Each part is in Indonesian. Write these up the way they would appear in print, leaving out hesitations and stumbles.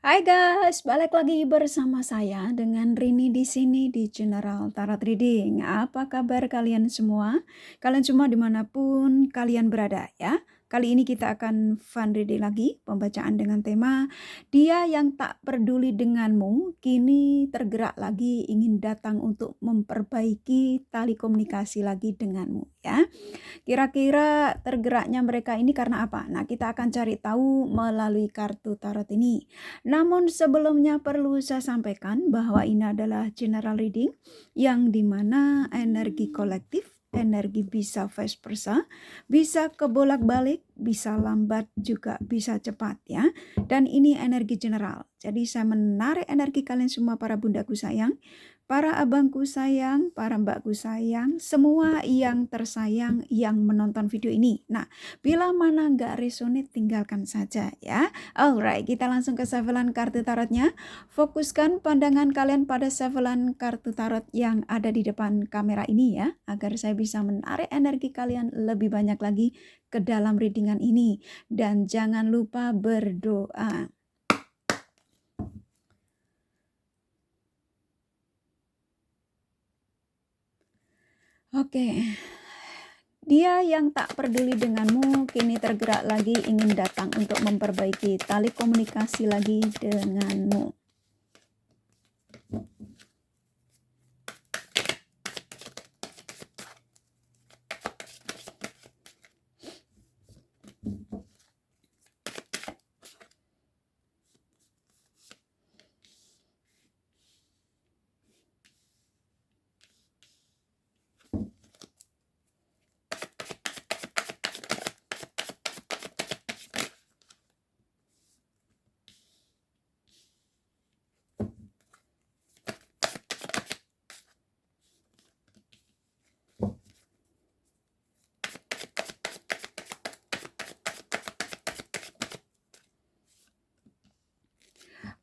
Hai guys, balik lagi bersama saya dengan Rini di sini di General Tarot Reading. Apa kabar kalian semua? Kalian semua dimanapun kalian berada ya. Kali ini kita akan fun reading lagi, pembacaan dengan tema Dia yang tak peduli denganmu, kini tergerak lagi ingin datang untuk memperbaiki tali komunikasi lagi denganmu ya. Kira-kira tergeraknya mereka ini karena apa? Nah, kita akan cari tahu melalui kartu tarot ini. Namun sebelumnya perlu saya sampaikan bahwa ini adalah general reading yang dimana energi kolektif, energi bisa vice versa, bisa kebolak-balik, bisa lambat juga bisa cepat ya. Dan ini energi general. Jadi saya menarik energi kalian semua para bundaku sayang, para abangku sayang, para mbakku sayang, semua yang tersayang yang menonton video ini. Nah, bila mana nggak resonate tinggalkan saja ya. Alright, kita langsung ke sevelan kartu tarotnya. Fokuskan pandangan kalian pada sevelan kartu tarot yang ada di depan kamera ini ya, agar saya bisa menarik energi kalian lebih banyak lagi ke dalam readingan ini. Dan jangan lupa berdoa. Oke. Dia yang tak peduli denganmu kini tergerak lagi ingin datang untuk memperbaiki tali komunikasi lagi denganmu.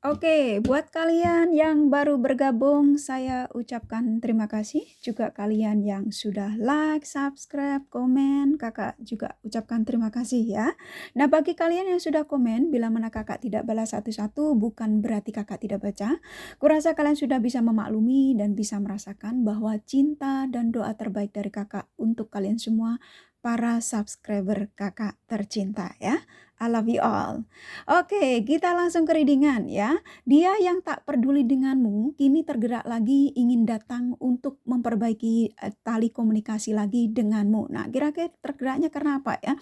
Oke, buat kalian yang baru bergabung, saya ucapkan terima kasih. Juga kalian yang sudah like, subscribe, komen, kakak juga ucapkan terima kasih ya. Nah, bagi kalian yang sudah komen, bila mana kakak tidak balas satu-satu, bukan berarti kakak tidak baca. Kurasa kalian sudah bisa memaklumi dan bisa merasakan bahwa cinta dan doa terbaik dari kakak untuk kalian semua, para subscriber kakak tercinta ya. I love you all. Oke, kita langsung ke readingan ya. Dia yang tak peduli denganmu, kini tergerak lagi ingin datang untuk memperbaiki tali komunikasi lagi denganmu. Nah, kira-kira tergeraknya karena apa ya?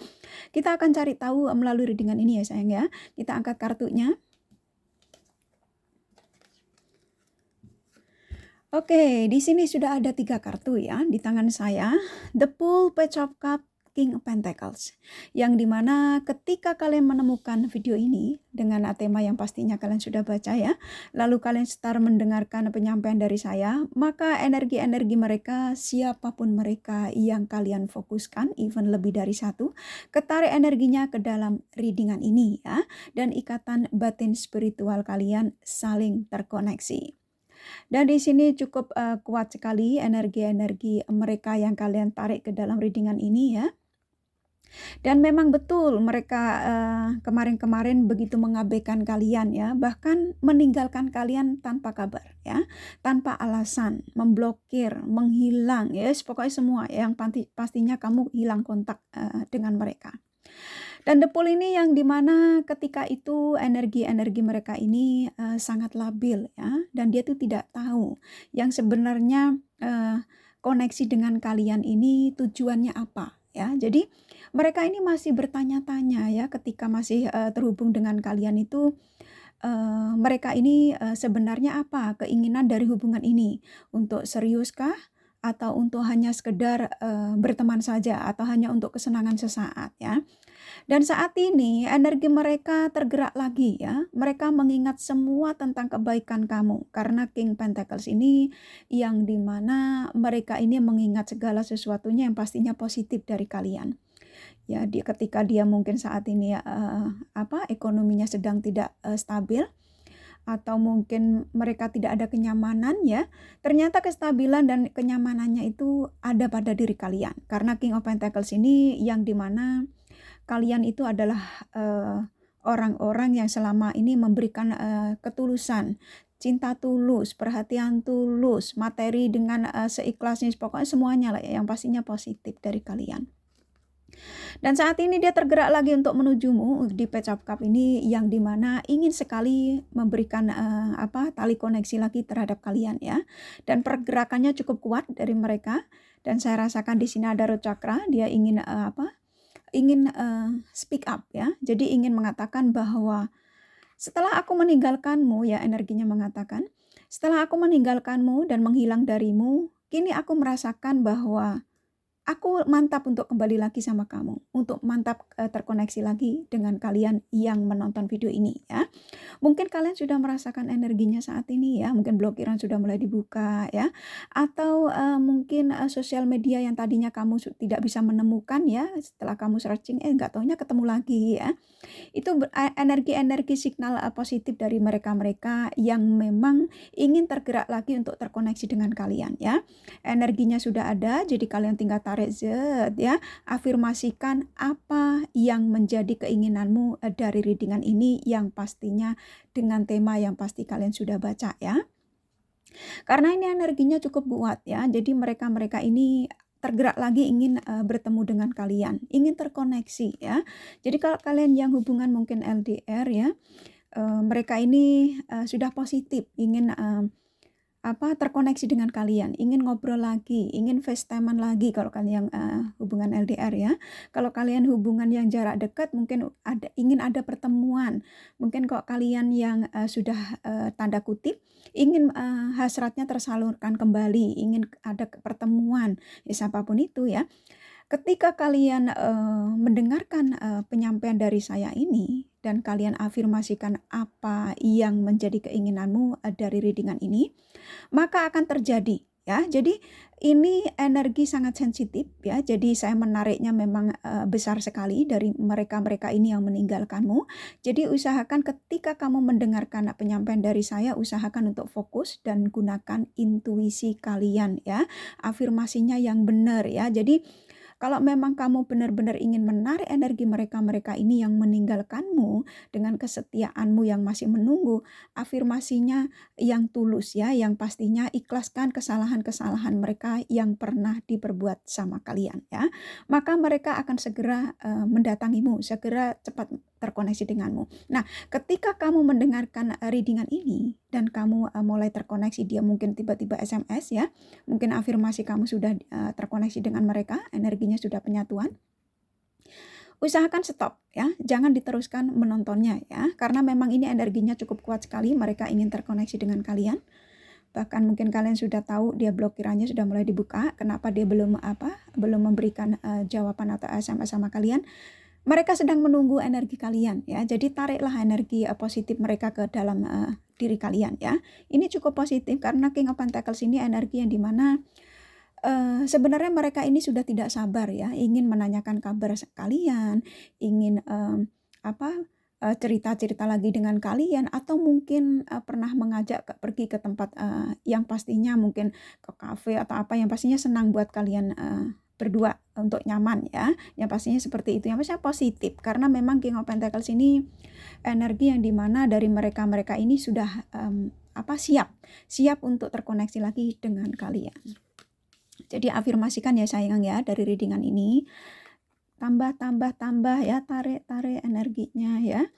Kita akan cari tahu melalui readingan ini ya sayang ya. Kita angkat kartunya. Oke, di sini sudah ada 3 kartu ya di tangan saya. The Fool, Page of Cups, King of Pentacles. Yang dimana ketika kalian menemukan video ini dengan tema yang pastinya kalian sudah baca ya, lalu kalian start mendengarkan penyampaian dari saya, maka energi-energi mereka, siapapun mereka yang kalian fokuskan, even lebih dari satu, ketarik energinya ke dalam readingan ini ya, dan ikatan batin spiritual kalian saling terkoneksi. Dan di sini cukup kuat sekali energi-energi mereka yang kalian tarik ke dalam readingan ini ya. Dan memang betul mereka kemarin-kemarin begitu mengabaikan kalian ya, bahkan meninggalkan kalian tanpa kabar ya, tanpa alasan, memblokir, menghilang ya, pokoknya semua yang pastinya kamu hilang kontak dengan mereka. Dan The Fool ini yang dimana ketika itu energi-energi mereka ini sangat labil ya, dan dia tuh tidak tahu yang sebenarnya koneksi dengan kalian ini tujuannya apa ya. Jadi mereka ini masih bertanya-tanya ya ketika masih terhubung dengan kalian itu. Mereka ini sebenarnya apa keinginan dari hubungan ini, untuk seriuskah atau untuk hanya sekedar berteman saja atau hanya untuk kesenangan sesaat ya. Dan saat ini energi mereka tergerak lagi ya. Mereka mengingat semua tentang kebaikan kamu. Karena King Pentacles ini yang dimana mereka ini mengingat segala sesuatunya yang pastinya positif dari kalian. Ya, ketika dia mungkin saat ini ekonominya sedang tidak stabil, atau mungkin mereka tidak ada kenyamanan ya, ternyata kestabilan dan kenyamanannya itu ada pada diri kalian. Karena King of Pentacles ini yang dimana kalian itu adalah orang-orang yang selama ini memberikan ketulusan, cinta tulus, perhatian tulus, materi dengan seikhlasnya, pokoknya semuanya lah ya, yang pastinya positif dari kalian. Dan saat ini dia tergerak lagi untuk menujumu di Page of Cup ini, yang dimana ingin sekali memberikan tali koneksi lagi terhadap kalian ya. Dan pergerakannya cukup kuat dari mereka. Dan saya rasakan di sini ada root chakra, dia ingin speak up ya. Jadi ingin mengatakan bahwa setelah aku meninggalkanmu ya, energinya mengatakan, setelah aku meninggalkanmu dan menghilang darimu, kini aku merasakan bahwa aku mantap untuk kembali lagi sama kamu, untuk mantap terkoneksi lagi dengan kalian yang menonton video ini ya. Mungkin kalian sudah merasakan energinya saat ini ya, mungkin blokiran sudah mulai dibuka ya, atau mungkin sosial media yang tadinya kamu tidak bisa menemukan ya, setelah kamu searching nggak taunya ketemu lagi ya. Itu energi-energi signal positif dari mereka-mereka yang memang ingin tergerak lagi untuk terkoneksi dengan kalian ya. Energinya sudah ada, jadi kalian tinggal tarik ya, afirmasikan apa yang menjadi keinginanmu dari readingan ini, yang pastinya dengan tema yang pasti kalian sudah baca ya. Karena ini energinya cukup kuat ya, jadi mereka-mereka ini tergerak lagi ingin bertemu dengan kalian, ingin terkoneksi ya. Jadi kalau kalian yang hubungan mungkin LDR ya, mereka ini sudah positif, ingin terkoneksi dengan kalian, ingin ngobrol lagi, ingin FaceTime-an lagi kalau kalian yang hubungan LDR ya. Kalau kalian hubungan yang jarak dekat mungkin ingin ada pertemuan. Mungkin kok kalian yang sudah tanda kutip ingin hasratnya tersalurkan kembali, ingin ada pertemuan, ya siapapun itu ya. Ketika kalian mendengarkan penyampaian dari saya ini dan kalian afirmasikan apa yang menjadi keinginanmu dari readingan ini, maka akan terjadi ya. Jadi ini energi sangat sensitif ya. Jadi saya menariknya memang besar sekali dari mereka-mereka ini yang meninggalkanmu. Jadi usahakan ketika kamu mendengarkan penyampaian dari saya, usahakan untuk fokus dan gunakan intuisi kalian ya. Afirmasinya yang benar ya. Jadi kalau memang kamu benar-benar ingin menarik energi mereka-mereka ini yang meninggalkanmu dengan kesetiaanmu yang masih menunggu, afirmasinya yang tulus ya, yang pastinya ikhlaskan kesalahan-kesalahan mereka yang pernah diperbuat sama kalian ya. Maka mereka akan segera mendatangimu, segera cepat terkoneksi denganmu. Nah, ketika kamu mendengarkan readingan ini dan kamu mulai terkoneksi, dia mungkin tiba-tiba SMS ya, mungkin afirmasi kamu sudah terkoneksi dengan mereka, energinya sudah penyatuan. Usahakan stop ya, jangan diteruskan menontonnya ya, karena memang ini energinya cukup kuat sekali, mereka ingin terkoneksi dengan kalian. Bahkan mungkin kalian sudah tahu dia blokirannya sudah mulai dibuka, kenapa dia belum memberikan jawaban atau SMS sama kalian. Mereka sedang menunggu energi kalian ya. Jadi tariklah energi positif mereka ke dalam diri kalian ya. Ini cukup positif karena King of Pentacles ini energi yang dimana sebenarnya mereka ini sudah tidak sabar ya, ingin menanyakan kabar kalian, ingin cerita-cerita lagi dengan kalian, atau mungkin pernah mengajak pergi ke tempat yang pastinya mungkin ke kafe atau apa yang pastinya senang buat kalian berdua untuk nyaman ya, yang pastinya seperti itu, yang pastinya positif karena memang King of Pentacles ini energi yang dimana dari mereka ini sudah siap untuk terkoneksi lagi dengan kalian. Jadi afirmasikan ya sayang ya dari readingan ini, tambah ya, tarik energinya ya.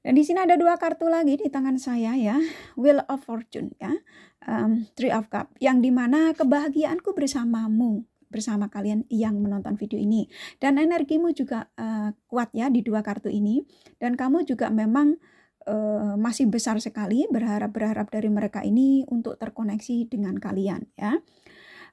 Dan di sini ada 2 kartu lagi di tangan saya ya, Wheel of Fortune ya, Three of Cups, yang dimana kebahagiaanku bersama kalian yang menonton video ini, dan energimu juga kuat ya di 2 kartu ini, dan kamu juga memang masih besar sekali berharap dari mereka ini untuk terkoneksi dengan kalian ya.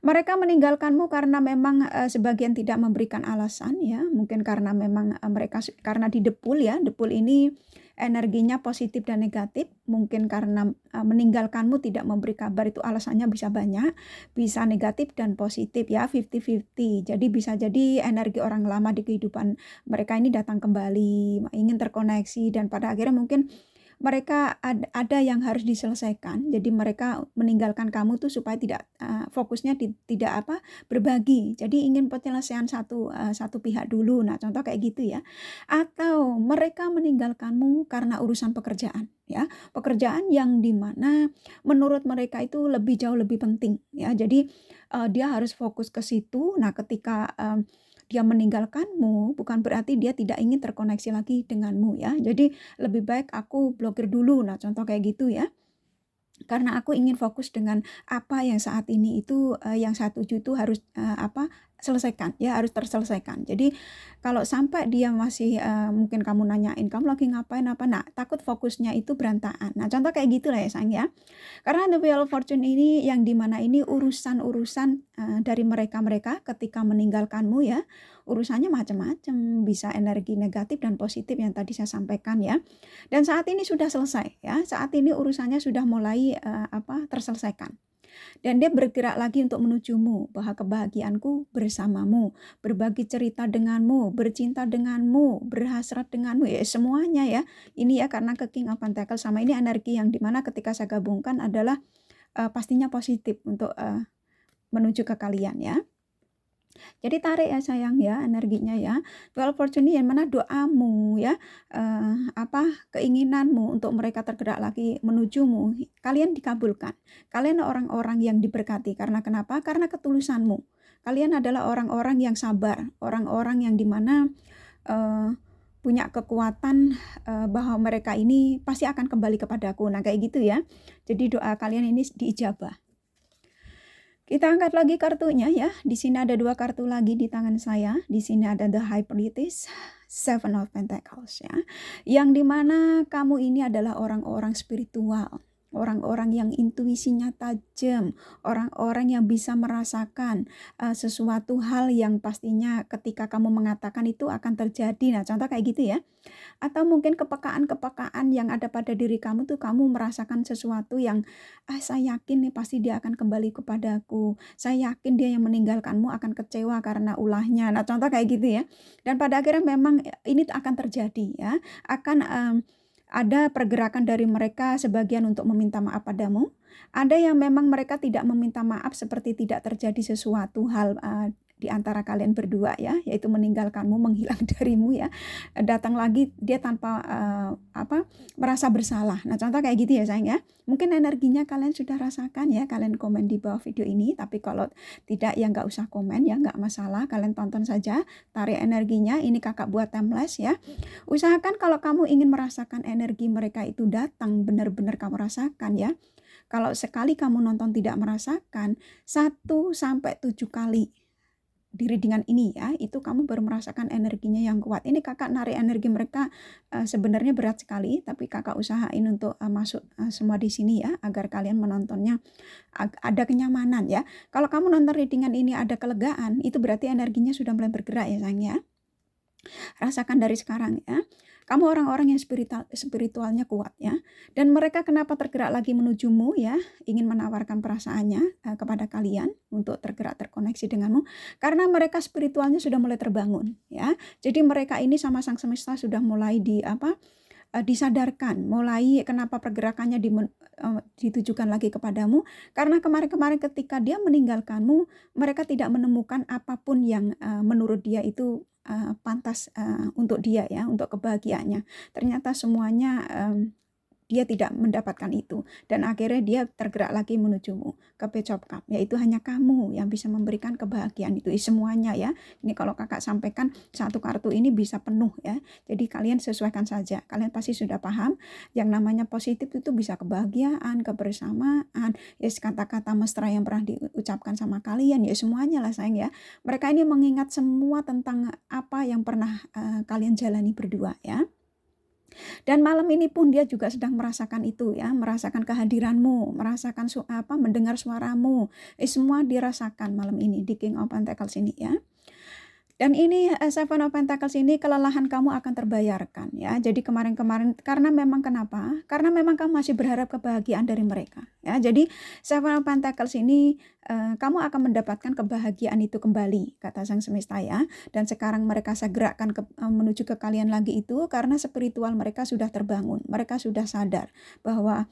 Mereka meninggalkanmu karena memang sebagian tidak memberikan alasan ya, mungkin karena memang mereka karena di depul ya, depul ini energinya positif dan negatif, mungkin karena meninggalkanmu tidak memberi kabar, itu alasannya bisa banyak, bisa negatif dan positif ya, 50-50. Jadi bisa jadi energi orang lama di kehidupan mereka ini datang kembali, ingin terkoneksi, dan pada akhirnya mungkin mereka ada yang harus diselesaikan. Jadi mereka meninggalkan kamu tuh supaya tidak fokusnya tidak berbagi. Jadi ingin penyelesaian satu pihak dulu. Nah, contoh kayak gitu ya. Atau mereka meninggalkanmu karena urusan pekerjaan ya. Pekerjaan yang dimana menurut mereka itu jauh lebih penting ya. Jadi dia harus fokus ke situ. Nah, ketika dia meninggalkanmu bukan berarti dia tidak ingin terkoneksi lagi denganmu ya. Jadi lebih baik aku blokir dulu. Nah, contoh kayak gitu ya. Karena aku ingin fokus dengan apa yang saat ini itu yang saya tuju itu harus selesaikan ya, harus terselesaikan. Jadi kalau sampai dia masih mungkin kamu nanyain kamu lagi ngapain apa, nah takut fokusnya itu berantakan. Nah contoh kayak gitulah ya sayang ya. Karena the Wheel of Fortune ini yang dimana ini urusan-urusan dari mereka ketika meninggalkanmu ya, urusannya macam-macam, bisa energi negatif dan positif yang tadi saya sampaikan ya. Dan saat ini sudah selesai ya, saat ini urusannya sudah mulai terselesaikan. Dan dia bergerak lagi untuk menujumu, bahwa kebahagiaanku bersamamu, berbagi cerita denganmu, bercinta denganmu, berhasrat denganmu, ya semuanya ya. Ini ya karena ke King of Pentacles sama ini energi yang dimana ketika saya gabungkan adalah pastinya positif untuk menuju ke kalian ya. Jadi tarik ya sayang ya energinya ya. Well fortune yang mana doamu ya, keinginanmu untuk mereka tergerak lagi menujumu, kalian dikabulkan. Kalian orang-orang yang diberkati karena kenapa? Karena ketulusanmu. Kalian adalah orang-orang yang sabar, orang-orang yang dimana punya kekuatan bahwa mereka ini pasti akan kembali kepadaku. Nah kayak gitu ya. Jadi doa kalian ini diijabah. Kita angkat lagi kartunya ya. Di sini ada 2 kartu lagi di tangan saya. Di sini ada The High Priestess, Seven of Pentacles ya. Yang dimana kamu ini adalah orang-orang spiritual. Orang-orang yang intuisinya tajam, orang-orang yang bisa merasakan sesuatu hal yang pastinya ketika kamu mengatakan itu akan terjadi. Nah contoh kayak gitu ya. Atau mungkin kepekaan-kepekaan yang ada pada diri kamu tuh kamu merasakan sesuatu yang saya yakin nih pasti dia akan kembali kepadaku. Saya yakin dia yang meninggalkanmu akan kecewa karena ulahnya. Nah contoh kayak gitu ya. Dan pada akhirnya memang ini akan terjadi ya. Akan ada pergerakan dari mereka sebagian untuk meminta maaf padamu. Ada yang memang mereka tidak meminta maaf seperti tidak terjadi sesuatu hal di antara kalian berdua ya, yaitu meninggalkanmu, menghilang darimu ya, datang lagi dia tanpa merasa bersalah. Nah contoh kayak gitu ya sayang ya. Mungkin energinya kalian sudah rasakan ya, kalian komen di bawah video ini, tapi kalau tidak ya nggak usah komen ya, nggak masalah, kalian tonton saja, tarik energinya. Ini kakak buat timeless ya. Usahakan kalau kamu ingin merasakan energi mereka itu datang, benar-benar kamu rasakan ya. Kalau sekali kamu nonton tidak merasakan, 1-7 kali di readingan ini ya, itu kamu baru merasakan energinya yang kuat. Ini kakak narik energi mereka sebenarnya berat sekali, tapi kakak usahain untuk masuk semua di sini ya, agar kalian menontonnya ada kenyamanan ya. Kalau kamu nonton readingan ini ada kelegaan, itu berarti energinya sudah mulai bergerak ya sayang ya. Rasakan dari sekarang ya. Kamu orang-orang yang spiritualnya kuat ya. Dan mereka kenapa tergerak lagi menujumu ya, ingin menawarkan perasaannya kepada kalian untuk tergerak terkoneksi denganmu, karena mereka spiritualnya sudah mulai terbangun ya. Jadi mereka ini sama sang semesta sudah mulai disadarkan, mulai kenapa pergerakannya ditujukan lagi kepadamu, karena kemarin-kemarin ketika dia meninggalkanmu, mereka tidak menemukan apapun yang menurut dia itu pantas untuk dia ya, untuk kebahagiaannya. Ternyata semuanya dia tidak mendapatkan itu, dan akhirnya dia tergerak lagi menujumu ke Page of Cup, yaitu hanya kamu yang bisa memberikan kebahagiaan itu semuanya ya. Ini kalau kakak sampaikan satu kartu ini bisa penuh ya, jadi kalian sesuaikan saja. Kalian pasti sudah paham yang namanya positif itu bisa kebahagiaan, kebersamaan, ya kata-kata mesra yang pernah diucapkan sama kalian ya, semuanya lah sayang ya. Mereka ini mengingat semua tentang apa yang pernah kalian jalani berdua ya. Dan malam ini pun dia juga sedang merasakan itu ya, merasakan kehadiranmu, merasakan mendengar suaramu. Semua dirasakan malam ini di King of Pentacles ini ya. Dan ini Seven of Pentacles ini kelelahan kamu akan terbayarkan ya. Jadi kemarin-kemarin karena memang kenapa? Karena memang kamu masih berharap kebahagiaan dari mereka ya. Jadi Seven of Pentacles ini kamu akan mendapatkan kebahagiaan itu kembali, kata Sang Semesta ya. Dan sekarang mereka saya gerakkan menuju ke kalian lagi itu karena spiritual mereka sudah terbangun. Mereka sudah sadar bahwa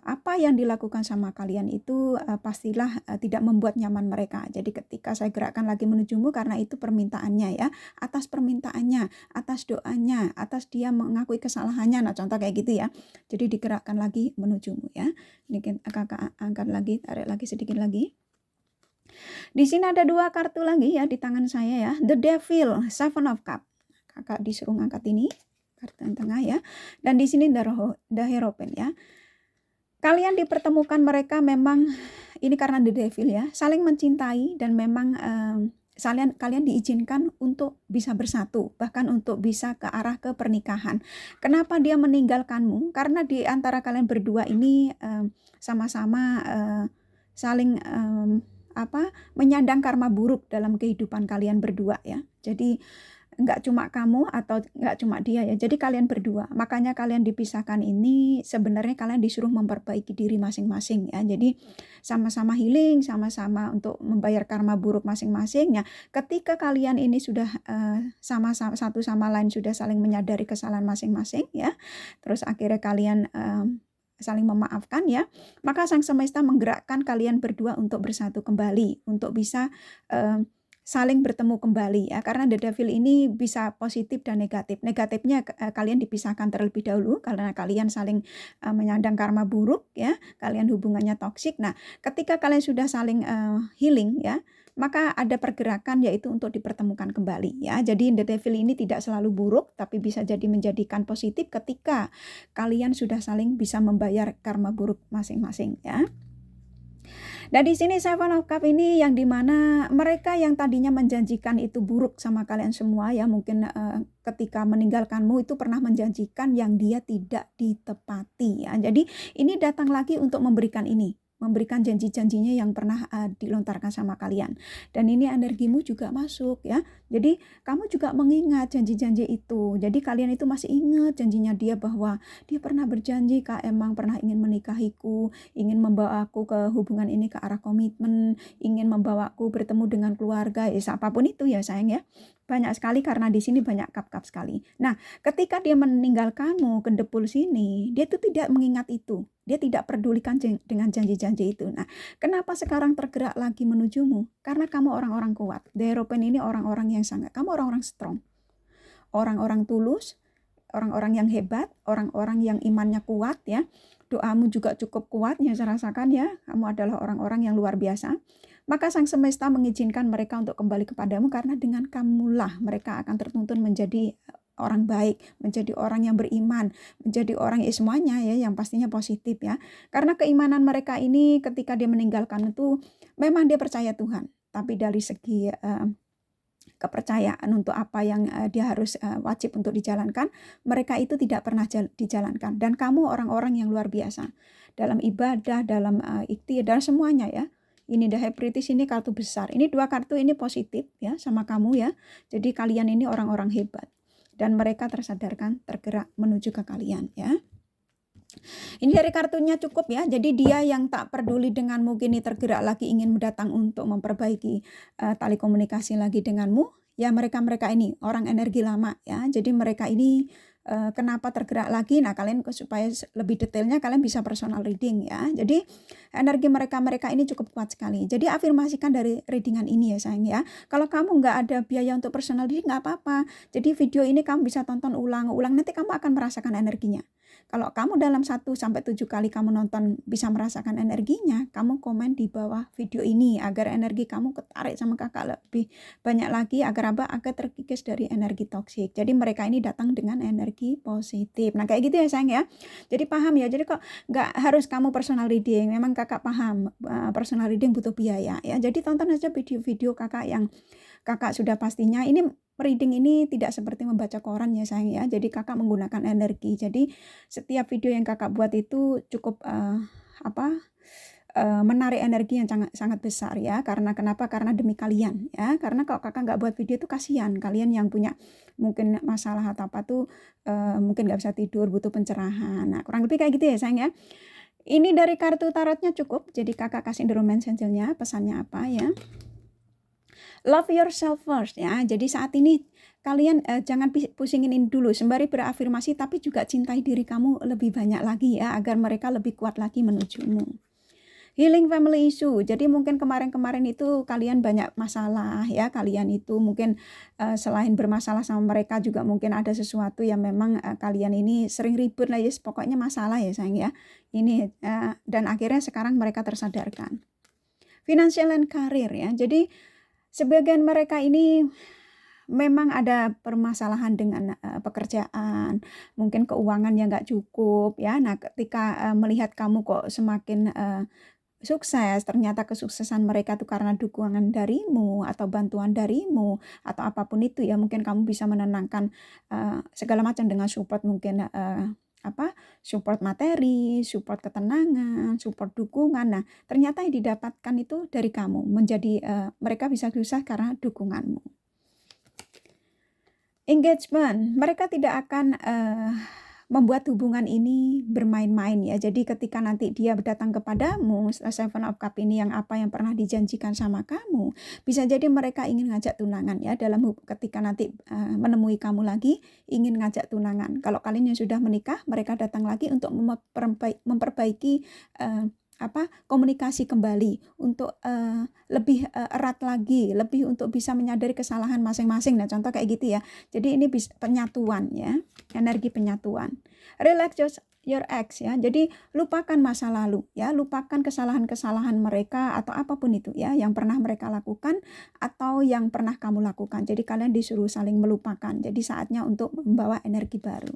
apa yang dilakukan sama kalian itu pastilah tidak membuat nyaman mereka. Jadi ketika saya gerakkan lagi menujumu karena itu permintaannya ya, atas permintaannya, atas doanya, atas dia mengakui kesalahannya. Nah contoh kayak gitu ya. Jadi digerakkan lagi menujumu ya. Ini kakak angkat lagi, tarik lagi sedikit lagi. Di sini ada 2 kartu lagi ya di tangan saya ya. The Devil, Seven of Cups. Kakak disuruh ngangkat ini, kartu yang tengah ya. Dan di sini The Hierophant ya. Kalian dipertemukan mereka memang ini karena The Devil ya, saling mencintai dan memang kalian diizinkan untuk bisa bersatu, bahkan untuk bisa ke arah ke pernikahan. Kenapa dia meninggalkanmu? Karena di antara kalian berdua ini sama-sama saling menyandang karma buruk dalam kehidupan kalian berdua ya. Jadi enggak cuma kamu atau enggak cuma dia ya, jadi kalian berdua. Makanya kalian dipisahkan ini sebenarnya kalian disuruh memperbaiki diri masing-masing ya. Jadi sama-sama healing, sama-sama untuk membayar karma buruk masing-masing ya. Ketika kalian ini sudah sama-sama satu sama lain sudah saling menyadari kesalahan masing-masing ya, terus akhirnya kalian saling memaafkan ya, maka Sang Semesta menggerakkan kalian berdua untuk bersatu kembali, untuk bisa saling bertemu kembali ya, karena The Devil ini bisa positif dan negatif. Negatifnya kalian dipisahkan terlebih dahulu karena kalian saling menyandang karma buruk ya, kalian hubungannya toksik. Nah ketika kalian sudah saling healing ya, maka ada pergerakan yaitu untuk dipertemukan kembali ya. Jadi The Devil ini tidak selalu buruk, tapi bisa jadi menjadikan positif ketika kalian sudah saling bisa membayar karma buruk masing-masing ya. Dan di sini Seven of Cups ini yang dimana mereka yang tadinya menjanjikan itu buruk sama kalian semua ya, mungkin ketika meninggalkanmu itu pernah menjanjikan yang dia tidak ditepati ya. Jadi ini datang lagi untuk memberikan ini, memberikan janji-janjinya yang pernah dilontarkan sama kalian. Dan ini energimu juga masuk ya. Jadi kamu juga mengingat janji-janji itu. Jadi kalian itu masih ingat janjinya dia bahwa dia pernah berjanji, Kak emang pernah ingin menikahiku, ingin membawa aku ke hubungan ini ke arah komitmen, ingin membawaku bertemu dengan keluarga, ya apapun itu ya sayang ya. Banyak sekali karena di sini banyak kap-kap sekali. Nah, ketika dia meninggalkanmu ke Depul sini, dia itu tidak mengingat itu. Dia tidak pedulikan dengan janji-janji itu. Nah, kenapa sekarang tergerak lagi menujumu? Karena kamu orang-orang kuat. The Hierophant ini orang-orang yang sangat, kamu orang-orang strong. Orang-orang tulus, orang-orang yang hebat, orang-orang yang imannya kuat ya. Doamu juga cukup kuat yang saya rasakan ya. Kamu adalah orang-orang yang luar biasa. Maka Sang Semesta mengizinkan mereka untuk kembali kepadamu karena dengan kamulah mereka akan tertuntun menjadi orang baik, menjadi orang yang beriman, menjadi orang semuanya ya yang pastinya positif ya. Karena keimanan mereka ini ketika dia meninggalkan itu memang dia percaya Tuhan, tapi dari segi kepercayaan untuk apa yang dia harus wajib untuk dijalankan, mereka itu tidak pernah dijalankan. Dan kamu orang-orang yang luar biasa dalam ibadah, dalam ikhtiar, dan semuanya ya. Ini The High Priestess ini kartu besar. Ini 2 kartu ini positif ya sama kamu ya. Jadi kalian ini orang-orang hebat. Dan mereka tersadarkan, tergerak menuju ke kalian ya. Ini dari kartunya cukup ya. Jadi dia yang tak peduli denganmu kini tergerak lagi ingin mendatang untuk memperbaiki tali komunikasi lagi denganmu. Ya mereka-mereka ini orang energi lama ya. Jadi mereka ini kenapa tergerak lagi? Nah kalian supaya lebih detailnya kalian bisa personal reading ya. Jadi energi mereka-mereka ini cukup kuat sekali. Jadi afirmasikan dari readingan ini ya sayang ya. Kalau kamu nggak ada biaya untuk personal reading nggak apa-apa. Jadi video ini kamu bisa tonton ulang-ulang. Nanti kamu akan merasakan energinya. Kalau kamu dalam 1-7 kali kamu nonton bisa merasakan energinya, kamu komen di bawah video ini agar energi kamu ketarik sama kakak lebih banyak lagi agar apa? Agar terkikis dari energi toksik. Jadi mereka ini datang dengan energi positif. Nah kayak gitu ya sayang ya. Jadi paham ya. Jadi kok nggak harus kamu personal reading. Memang kakak paham personal reading butuh biaya ya. Jadi tonton aja video-video kakak yang kakak sudah pastinya. Ini reading ini tidak seperti membaca koran ya sayang ya. Jadi kakak menggunakan energi. Jadi setiap video yang kakak buat itu cukup menarik energi yang sangat besar ya. Karena kenapa? Karena demi kalian ya. Karena kalau kakak nggak buat video itu kasihan kalian yang punya mungkin masalah atau apa tuh mungkin nggak bisa tidur, butuh pencerahan. Nah kurang lebih kayak gitu ya sayang ya. Ini dari kartu tarotnya cukup, jadi kakak kasih the romance angel-nya, pesannya apa ya. Love yourself first ya. Jadi saat ini kalian jangan pusingin ini dulu, sembari berafirmasi tapi juga cintai diri kamu lebih banyak lagi ya, agar mereka lebih kuat lagi menujumu. Healing family issue. Jadi mungkin kemarin-kemarin itu kalian banyak masalah ya. Kalian itu mungkin selain bermasalah sama mereka juga mungkin ada sesuatu yang memang kalian ini sering ribut lah ya. Pokoknya masalah ya sayang ya. Ini dan akhirnya sekarang mereka tersadarkan. Financial and career ya. Jadi sebagian mereka ini memang ada permasalahan dengan pekerjaan, mungkin keuangan yang nggak cukup ya. Nah, ketika melihat kamu kok semakin sukses, ternyata kesuksesan mereka itu karena dukungan darimu atau bantuan darimu atau apapun itu ya, mungkin kamu bisa menenangkan segala macam dengan support mungkin support materi, support ketenangan, support dukungan. Nah, ternyata yang didapatkan itu dari kamu, menjadi mereka bisa sukses karena dukunganmu. Engagement, mereka tidak akan membuat hubungan ini bermain-main ya. Jadi ketika nanti dia datang kepadamu, Seven of Cup ini yang apa yang pernah dijanjikan sama kamu, bisa jadi mereka ingin ngajak tunangan ya, ketika nanti menemui kamu lagi ingin ngajak tunangan. Kalau kalian yang sudah menikah, mereka datang lagi untuk memperbaiki komunikasi kembali untuk lebih erat lagi, lebih untuk bisa menyadari kesalahan masing-masing. Nah, contoh kayak gitu ya. Jadi ini penyatuan ya, energi penyatuan. Relax your ex ya. Jadi lupakan masa lalu ya, lupakan kesalahan-kesalahan mereka atau apapun itu ya yang pernah mereka lakukan atau yang pernah kamu lakukan. Jadi kalian disuruh saling melupakan. Jadi saatnya untuk membawa energi baru.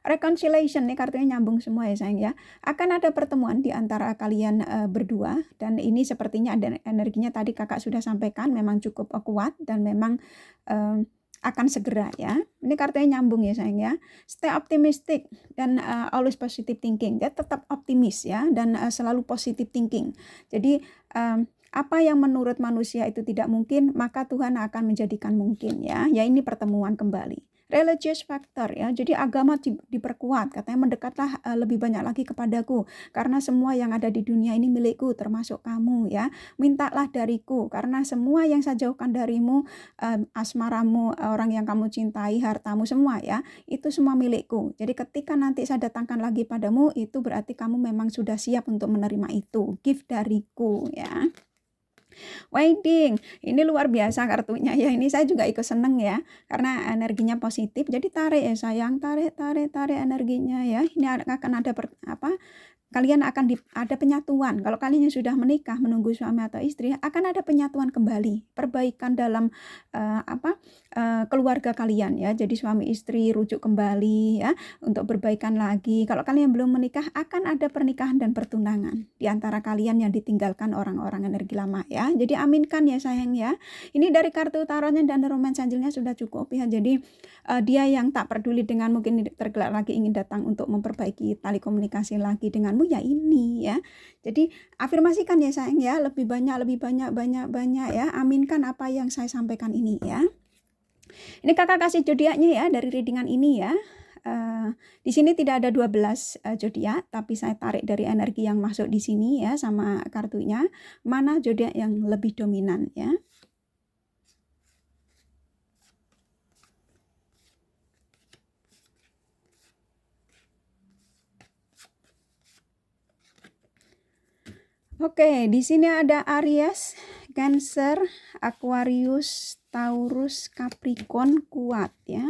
Reconciliation, nih kartunya nyambung semua ya sayang ya. Akan ada pertemuan di antara kalian berdua, dan ini sepertinya ada energinya tadi kakak sudah sampaikan, memang cukup kuat dan memang akan segera ya. Ini kartunya nyambung ya sayang ya. Stay optimistic dan always positive thinking. Dia tetap optimis ya, dan selalu positive thinking. Jadi apa yang menurut manusia itu tidak mungkin, maka Tuhan akan menjadikan mungkin ya. Ya, ini pertemuan kembali. Religious factor ya, jadi agama diperkuat, katanya mendekatlah lebih banyak lagi kepadaku, karena semua yang ada di dunia ini milikku, termasuk kamu ya. Mintalah dariku, karena semua yang saya jauhkan darimu, asmaramu, orang yang kamu cintai, hartamu semua ya, itu semua milikku. Jadi ketika nanti saya datangkan lagi padamu, itu berarti kamu memang sudah siap untuk menerima itu, gift dariku ya. Wedding, ini luar biasa kartunya ya. Ini saya juga ikut seneng ya, karena energinya positif. Jadi tarik ya sayang, tarik energinya ya. Ini akan ada kalian akan ada penyatuan. Kalau kalian yang sudah menikah, menunggu suami atau istri, akan ada penyatuan kembali, perbaikan dalam keluarga kalian ya. Jadi suami istri rujuk kembali ya, untuk berbaikan lagi. Kalau kalian belum menikah, akan ada pernikahan dan pertunangan di antara kalian yang ditinggalkan orang-orang energi lama ya. Jadi aminkan ya sayang ya. Ini dari kartu tarotnya dan romance angelnya sudah cukup ya. Jadi dia yang tak peduli dengan mungkin tergerak lagi ingin datang untuk memperbaiki tali komunikasi lagi denganmu ya, ini ya. Jadi afirmasikan ya sayang ya, lebih banyak ya. Aminkan apa yang saya sampaikan ini ya. Ini kakak kasih zodiaknya ya dari readingan ini ya. Di sini tidak ada 12 zodiak, tapi saya tarik dari energi yang masuk di sini ya sama kartunya, mana zodiak yang lebih dominan ya. Oke, di sini ada Aries, Cancer, Aquarius, Taurus, Capricorn kuat ya.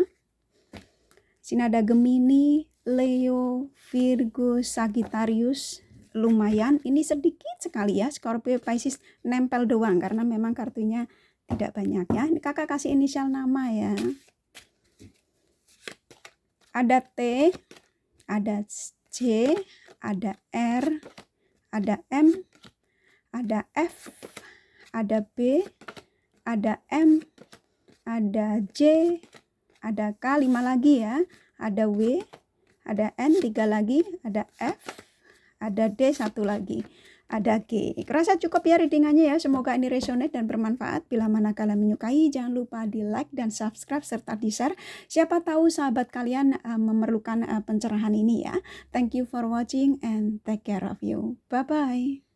Sini ada Gemini, Leo, Virgo, Sagittarius lumayan. Ini sedikit sekali ya, Scorpio, Pisces nempel doang karena memang kartunya tidak banyak ya. Ini kakak kasih inisial nama ya. Ada T, ada C, ada R, ada M, ada F, ada B, ada M, ada J, ada K 5 lagi ya, ada W, ada N 3 lagi, ada F, ada D 1 lagi, ada G. Rasa cukup ya readingannya ya. Semoga ini resonate dan bermanfaat. Bila mana kalian menyukai, jangan lupa di like dan subscribe serta di share. Siapa tahu sahabat kalian memerlukan pencerahan ini ya. Thank you for watching and take care of you. Bye-bye.